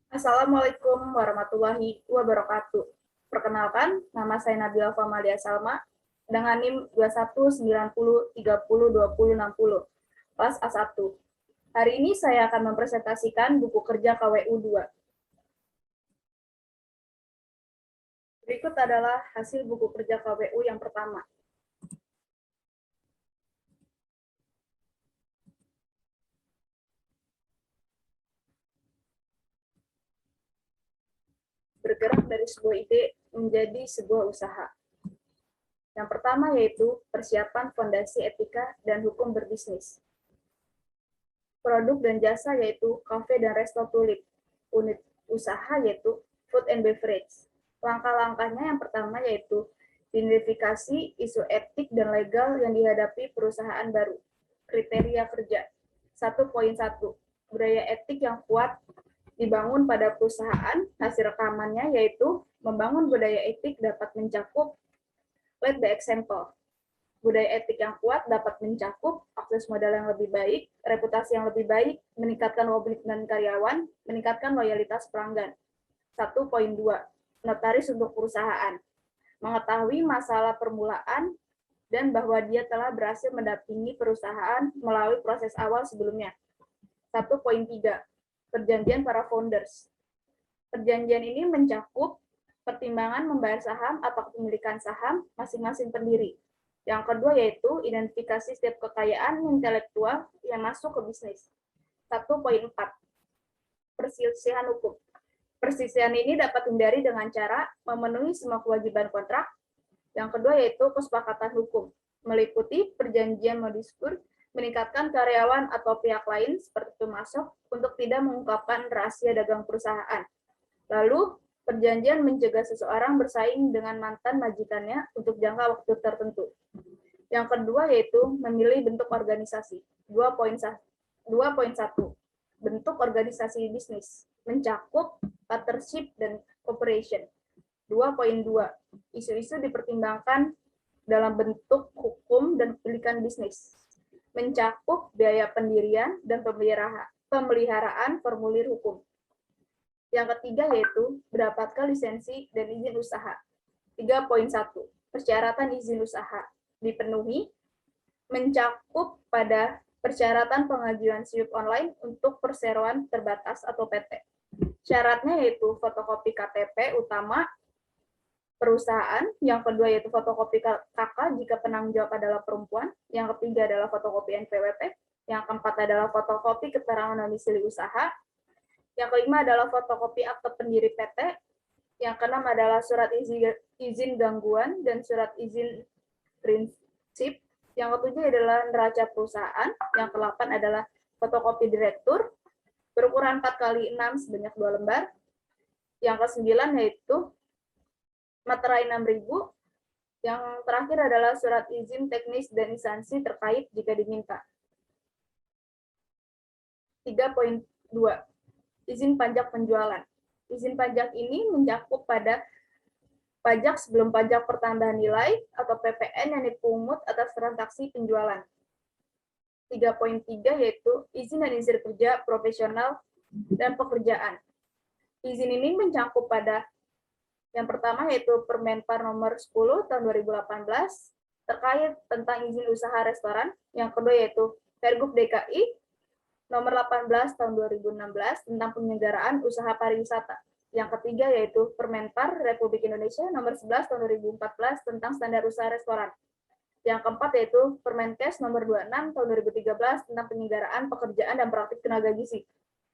Assalamualaikum warahmatullahi wabarakatuh. Perkenalkan, nama saya Nabila Famalia Salma dengan NIM 2190302060, kelas A1. Hari ini saya akan mempresentasikan buku kerja KWU 2. Berikut adalah hasil buku kerja KWU yang pertama. Bergerak dari sebuah ide menjadi sebuah usaha. Yang pertama yaitu persiapan fondasi etika dan hukum berbisnis. Produk dan jasa yaitu kafe dan resto tulip. Unit usaha yaitu food and beverage. Langkah-langkahnya yang pertama yaitu identifikasi isu etik dan legal yang dihadapi perusahaan baru. Kriteria kerja. 1.1. Budaya etik yang kuat dibangun pada perusahaan. Hasil rekamannya yaitu membangun budaya etik dapat mencakup lead by example. Budaya etik yang kuat dapat mencakup akses modal yang lebih baik, reputasi yang lebih baik, meningkatkan komitmen karyawan, meningkatkan loyalitas pelanggan. 1.2. Notaris untuk perusahaan. Mengetahui masalah permulaan dan bahwa dia telah berhasil mendampingi perusahaan melalui proses awal sebelumnya. 1.3. Perjanjian para founders. Perjanjian ini mencakup pertimbangan membayar saham atau kepemilikan saham masing-masing pendiri. Yang kedua yaitu identifikasi setiap kekayaan intelektual yang masuk ke bisnis. 1.4. Perselisihan hukum. Perselisihan ini dapat dihindari dengan cara memenuhi semua kewajiban kontrak. Yang kedua yaitu kesepakatan hukum, meliputi perjanjian modiskur, meningkatkan karyawan atau pihak lain seperti pemasok untuk tidak mengungkapkan rahasia dagang perusahaan. Lalu, perjanjian mencegah seseorang bersaing dengan mantan majikannya untuk jangka waktu tertentu. Yang kedua yaitu memilih bentuk organisasi. 2.1. Bentuk organisasi bisnis mencakup partnership dan cooperation. 2.2. Isu-isu dipertimbangkan dalam bentuk hukum dan pemilikan bisnis. Mencakup biaya pendirian dan pemeliharaan formulir hukum. Yang ketiga yaitu mendapatkan lisensi dan izin usaha. 3.1. Persyaratan izin usaha dipenuhi, mencakup pada persyaratan pengajuan SIUP online untuk perseroan terbatas atau PT. Syaratnya yaitu fotokopi KTP utama perusahaan, yang kedua yaitu fotokopi KK jika penanggung jawab adalah perempuan, yang ketiga adalah fotokopi NPWP, yang keempat adalah fotokopi keterangan domisili usaha, yang kelima adalah fotokopi akte pendiri PT, yang keenam adalah surat izin gangguan dan surat izin prinsip, yang ketujuh adalah neraca perusahaan, yang kedelapan adalah fotokopi direktur, berukuran 4x6 sebanyak 2 lembar, yang ke-9 yaitu materai 6.000, yang terakhir adalah surat izin teknis dan instansi terkait jika diminta. 3.2. Izin pajak penjualan. Izin pajak ini mencakup pada pajak sebelum pajak pertambahan nilai atau PPN yang dipungut atas transaksi penjualan. 3.3 yaitu izin dan izin kerja profesional dan pekerjaan. Izin ini mencakup pada yang pertama yaitu Permenpar nomor 10 tahun 2018 terkait tentang izin usaha restoran. Yang kedua yaitu Pergub DKI nomor 18 tahun 2016 tentang penyelenggaraan usaha pariwisata. Yang ketiga yaitu Permenpar Republik Indonesia nomor 11 tahun 2014 tentang standar usaha restoran. Yang keempat yaitu Permenkes nomor 26 tahun 2013 tentang penyelenggaraan pekerjaan dan praktik tenaga gizi.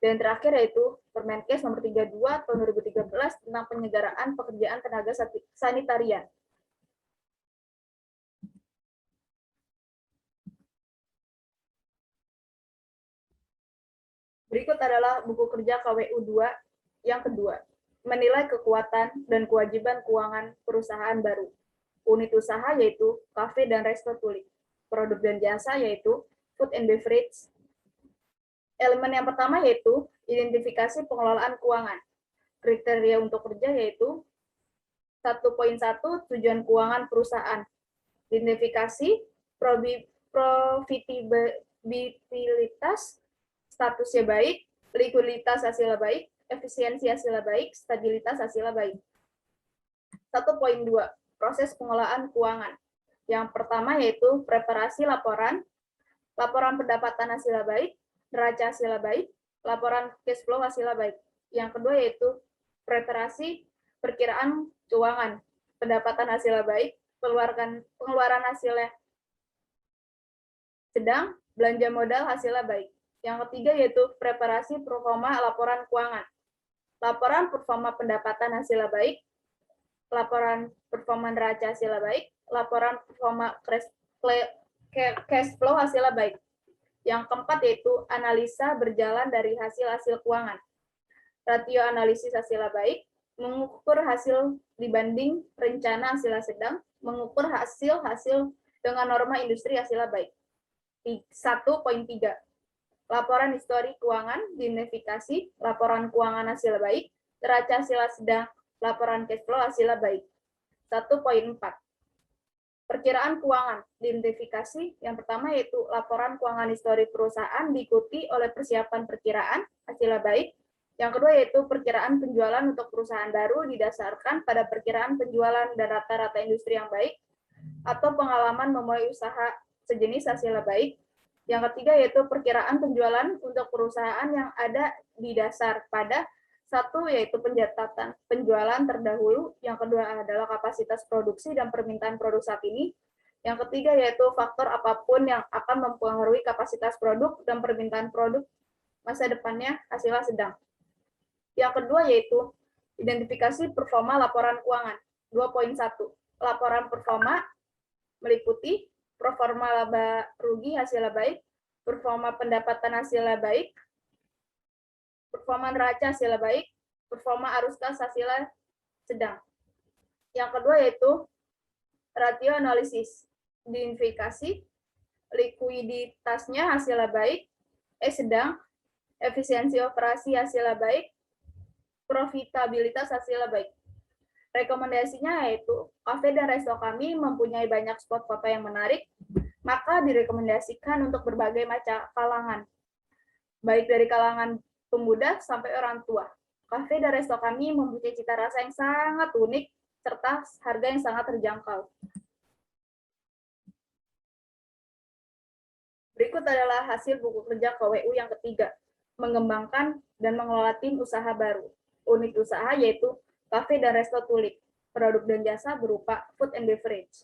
Dan terakhir yaitu Permenkes nomor 32 tahun 2013 tentang penyelenggaraan pekerjaan tenaga sanitarian. Berikut adalah buku kerja KWU 2 yang kedua. Menilai kekuatan dan kewajiban keuangan perusahaan baru. Unit usaha yaitu kafe dan resto tulip. Produk dan jasa yaitu food and beverage. Elemen yang pertama yaitu identifikasi pengelolaan keuangan. Kriteria untuk kerja yaitu 1.1 tujuan keuangan perusahaan. Identifikasi profitabilitas, statusnya baik, likuiditas hasilnya baik, efisiensi hasil baik, stabilitas hasil baik. 1.2, proses pengelolaan keuangan. Yang pertama yaitu preparasi laporan, laporan pendapatan hasil baik, neraca hasil baik, laporan cash flow hasil baik. Yang kedua yaitu preparasi perkiraan keuangan, pendapatan hasil baik, pengeluaran hasilnya sedang, belanja modal hasilnya baik. Yang ketiga yaitu preparasi performa laporan keuangan, laporan performa pendapatan hasilnya baik, laporan performa neraca hasilnya baik, laporan performa cash flow hasilnya baik. Yang keempat yaitu analisa berjalan dari hasil-hasil keuangan, rasio analisis hasilnya baik, mengukur hasil dibanding rencana hasilnya sedang, mengukur hasil-hasil dengan norma industri hasilnya baik. 1.3, laporan histori keuangan, identifikasi, laporan keuangan hasil baik, neraca hasil sedang, laporan cash flow hasil baik. 1.4, perkiraan keuangan, identifikasi. Yang pertama yaitu laporan keuangan histori perusahaan diikuti oleh persiapan perkiraan hasil baik. Yang kedua yaitu perkiraan penjualan untuk perusahaan baru didasarkan pada perkiraan penjualan dan rata-rata industri yang baik, atau pengalaman memulai usaha sejenis hasil baik. Yang ketiga yaitu perkiraan penjualan untuk perusahaan yang ada di dasar pada satu yaitu pencatatan penjualan terdahulu, yang kedua adalah kapasitas produksi dan permintaan produk saat ini, yang ketiga yaitu faktor apapun yang akan mempengaruhi kapasitas produk dan permintaan produk masa depannya hasilnya sedang. Yang kedua yaitu identifikasi performa laporan keuangan. 2.1, laporan performa meliputi performa laba rugi hasilnya baik, performa pendapatan hasilnya baik, performa neraca hasilnya baik, performa arus kas hasilnya sedang. Yang kedua yaitu rasio analisis, identifikasi, likuiditasnya hasilnya baik, sedang, efisiensi operasi hasilnya baik, profitabilitas hasilnya baik. Rekomendasinya yaitu kafe dan resto kami mempunyai banyak spot foto yang menarik, maka direkomendasikan untuk berbagai macam kalangan, baik dari kalangan pemuda sampai orang tua. Kafe dan resto kami mempunyai cita rasa yang sangat unik serta harga yang sangat terjangkau. Berikut adalah hasil buku kerja KWU yang ketiga, mengembangkan dan mengelola tim usaha baru. Unit usaha yaitu kafe dan resto Tulip, produk dan jasa berupa food and beverage.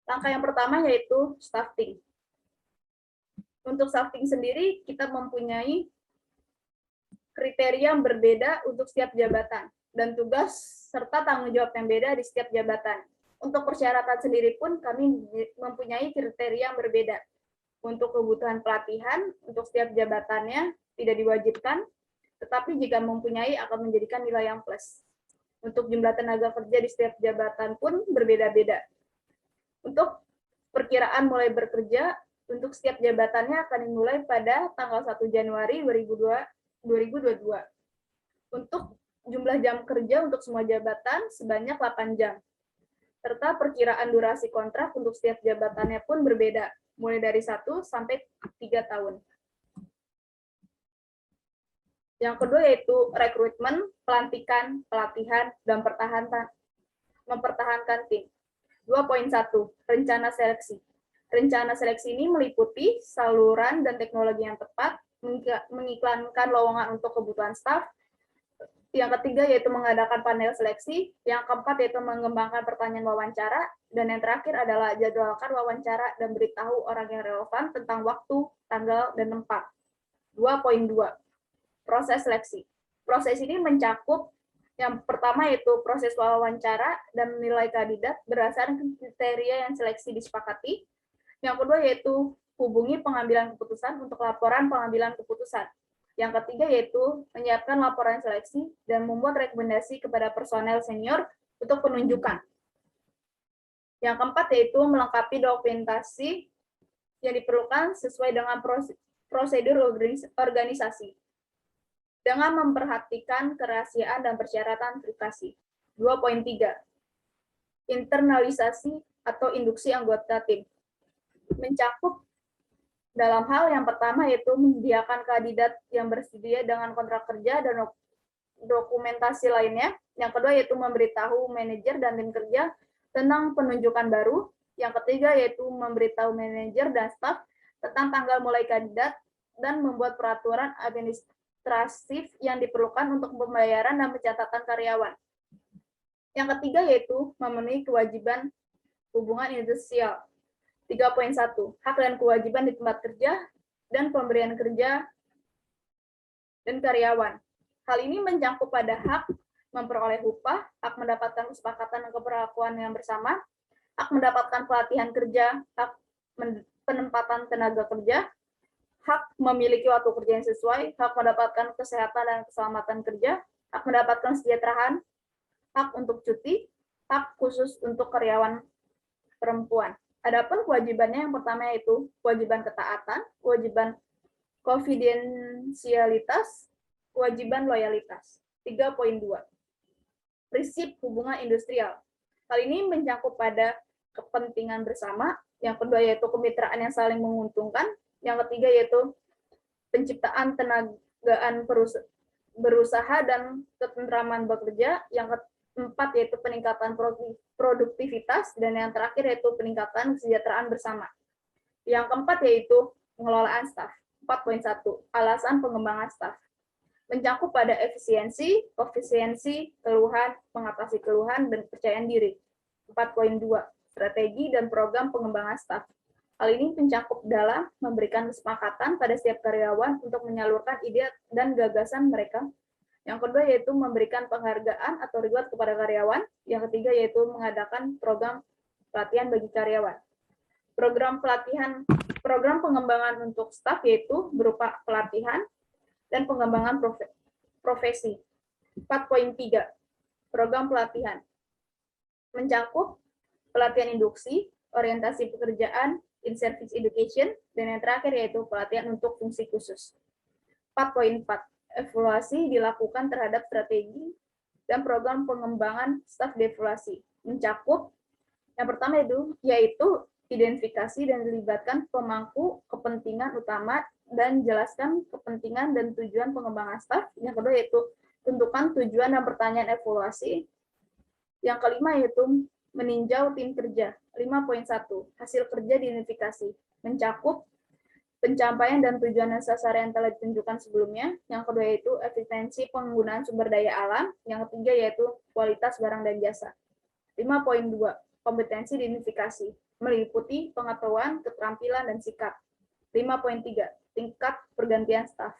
Langkah yang pertama yaitu staffing. Untuk staffing sendiri, kita mempunyai kriteria yang berbeda untuk setiap jabatan, dan tugas serta tanggung jawab yang beda di setiap jabatan. Untuk persyaratan sendiri pun kami mempunyai kriteria yang berbeda. Untuk kebutuhan pelatihan, untuk setiap jabatannya tidak diwajibkan, tetapi jika mempunyai akan menjadikan nilai yang plus. Untuk jumlah tenaga kerja di setiap jabatan pun berbeda-beda. Untuk perkiraan mulai bekerja, untuk setiap jabatannya akan dimulai pada tanggal 1 Januari 2022. Untuk jumlah jam kerja untuk semua jabatan sebanyak 8 jam. Serta perkiraan durasi kontrak untuk setiap jabatannya pun berbeda, mulai dari 1 sampai 3 tahun. Yang kedua yaitu rekrutmen, pelantikan, pelatihan, dan mempertahankan tim. 2.1, rencana seleksi. Rencana seleksi ini meliputi saluran dan teknologi yang tepat, mengiklankan lowongan untuk kebutuhan staf. Yang ketiga yaitu mengadakan panel seleksi. Yang keempat yaitu mengembangkan pertanyaan wawancara. Dan yang terakhir adalah jadwalkan wawancara dan beritahu orang yang relevan tentang waktu, tanggal, dan tempat. 2.2, proses seleksi. Proses ini mencakup yang pertama yaitu proses wawancara dan menilai kandidat berdasarkan kriteria yang seleksi disepakati. Yang kedua yaitu hubungi pengambilan keputusan untuk laporan pengambilan keputusan. Yang ketiga yaitu menyiapkan laporan seleksi dan membuat rekomendasi kepada personel senior untuk penunjukan. Yang keempat yaitu melengkapi dokumentasi yang diperlukan sesuai dengan prosedur organisasi, dengan memperhatikan kerahasiaan dan persyaratan privasi. 2.3, internalisasi atau induksi anggota tim. Mencakup dalam hal yang pertama yaitu menyediakan kandidat yang bersedia dengan kontrak kerja dan dokumentasi lainnya. Yang kedua yaitu memberitahu manajer dan tim kerja tentang penunjukan baru. Yang ketiga yaitu memberitahu manajer dan staf tentang tanggal mulai kandidat dan membuat peraturan administratif yang diperlukan untuk pembayaran dan pencatatan karyawan. Yang ketiga yaitu memenuhi kewajiban hubungan industrial. 3.1. Hak dan kewajiban di tempat kerja dan pemberian kerja dan karyawan. Hal ini mencakup pada hak memperoleh upah, hak mendapatkan kesepakatan dan keperlakuan yang bersama, hak mendapatkan pelatihan kerja, hak penempatan tenaga kerja, hak memiliki waktu kerja yang sesuai, hak mendapatkan kesehatan dan keselamatan kerja, hak mendapatkan kesejahteraan, hak untuk cuti, hak khusus untuk karyawan perempuan. Adapun kewajibannya yang pertama yaitu kewajiban ketaatan, kewajiban konfidensialitas, kewajiban loyalitas. 3.2. Prinsip hubungan industrial. Hal ini mencakup pada kepentingan bersama, yang kedua yaitu kemitraan yang saling menguntungkan, yang ketiga yaitu penciptaan tenagaan berusaha dan ketentraman bekerja, yang keempat yaitu peningkatan produktivitas, dan yang terakhir yaitu peningkatan kesejahteraan bersama. Yang keempat yaitu pengelolaan staf. 4.1. Alasan pengembangan staf. Mencakup pada efisiensi, koefisiensi, keluhan, mengatasi keluhan, dan kepercayaan diri. 4.2. Strategi dan program pengembangan staf. Hal ini mencakup dalam memberikan kesepakatan pada setiap karyawan untuk menyalurkan ide dan gagasan mereka. Yang kedua yaitu memberikan penghargaan atau reward kepada karyawan. Yang ketiga yaitu mengadakan program pelatihan bagi karyawan. Program pengembangan untuk staf yaitu berupa pelatihan dan pengembangan profesi. 4.3. Program pelatihan mencakup pelatihan induksi, orientasi pekerjaan, in-service education, dan yang terakhir yaitu pelatihan untuk fungsi khusus. 4.4. Evaluasi dilakukan terhadap strategi dan program pengembangan staf devaluasi. Mencakup yang pertama yaitu identifikasi dan dilibatkan pemangku kepentingan utama dan jelaskan kepentingan dan tujuan pengembangan staf. Yang kedua yaitu tentukan tujuan dan pertanyaan evaluasi. Yang kelima yaitu meninjau tim kerja. 5.1. Hasil kerja diidentifikasi. Mencakup pencapaian dan tujuan dan sasaran yang telah ditentukan sebelumnya. Yang kedua yaitu efisiensi penggunaan sumber daya alam. Yang ketiga yaitu kualitas barang dan jasa. 5.2. Kompetensi identifikasi. Meliputi pengetahuan, keterampilan, dan sikap. 5.3. Tingkat pergantian staf.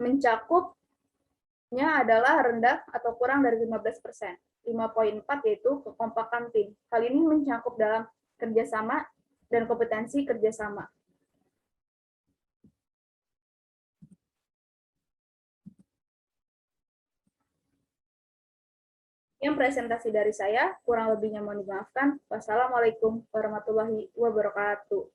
Mencakupnya adalah rendah atau kurang dari 15%. 5.4 yaitu kekompakan tim. Hal ini mencakup dalam kerjasama dan kompetensi kerjasama. Yang presentasi dari saya, kurang lebihnya mohon dimaafkan. Wassalamualaikum warahmatullahi wabarakatuh.